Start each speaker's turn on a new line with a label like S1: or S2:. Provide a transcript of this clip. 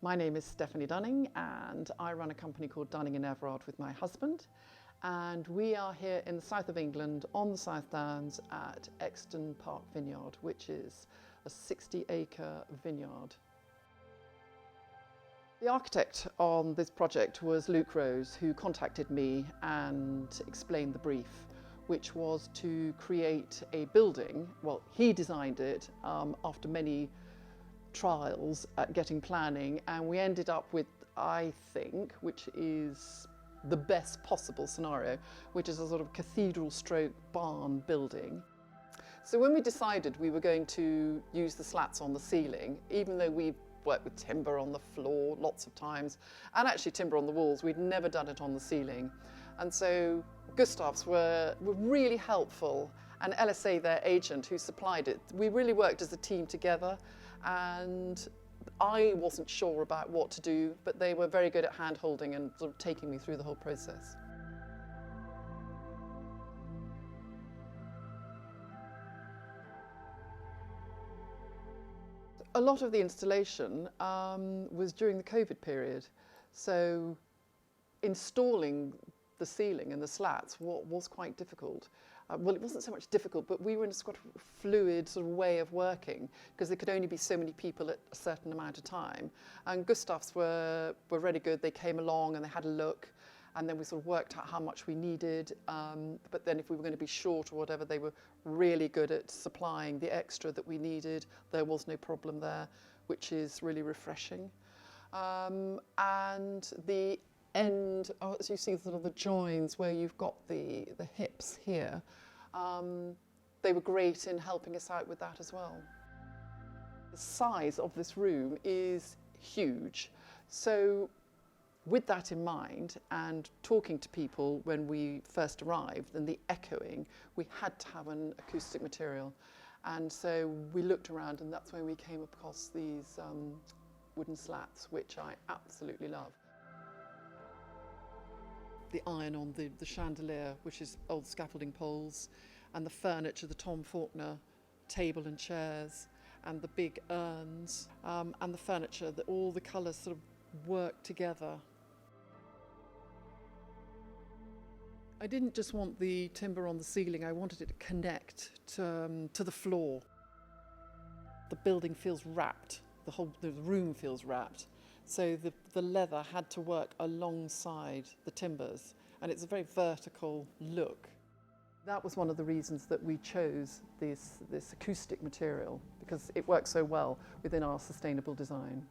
S1: My name is Stephanie Dunning and I run a company called Dunning Everard with my husband, and we are here in the south of England on the South Downs at Exton Park Vineyard, which is a 60-acre vineyard. The architect on this project was Luke Rose, who contacted me and explained the brief, which was to create a building. Well, he designed it after many trials at getting planning, and we ended up with, I think, which is the best possible scenario, which is a sort of cathedral stroke barn building. So when we decided we were going to use the slats on the ceiling, even though we've worked with timber on the floor lots of times, and actually timber on the walls, we'd never done it on the ceiling. And so Gustavs were really helpful, and LSA, their agent who supplied it, we really worked as a team together, and I wasn't sure about what to do, but they were very good at hand-holding and sort of taking me through the whole process. A lot of the installation was during the COVID period, so installing the ceiling and the slats was quite difficult. Well, it wasn't so much difficult, but we were in a sort of fluid sort of way of working because there could only be so many people at a certain amount of time. And Gustavs were really good. They came along and they had a look, and then we sort of worked out how much we needed. But then if we were going to be short or whatever, they were really good at supplying the extra that we needed. There was no problem there, which is really refreshing. And the end, as you see sort of the joins where you've got the hips here, they were great in helping us out with that as well. The size of this room is huge. So with that in mind, and talking to people when we first arrived and the echoing, we had to have an acoustic material. And so we looked around, and that's when we came across these wooden slats, which I absolutely love. The iron on the chandelier, which is old scaffolding poles, and the furniture, the Tom Faulkner table and chairs, and the big urns, and the furniture, that all the colours sort of work together. I didn't just want the timber on the ceiling, I wanted it to connect to the floor. The building feels wrapped, the room feels wrapped. So the leather had to work alongside the timbers, and it's a very vertical look. That was one of the reasons that we chose this acoustic material, because it works so well within our sustainable design.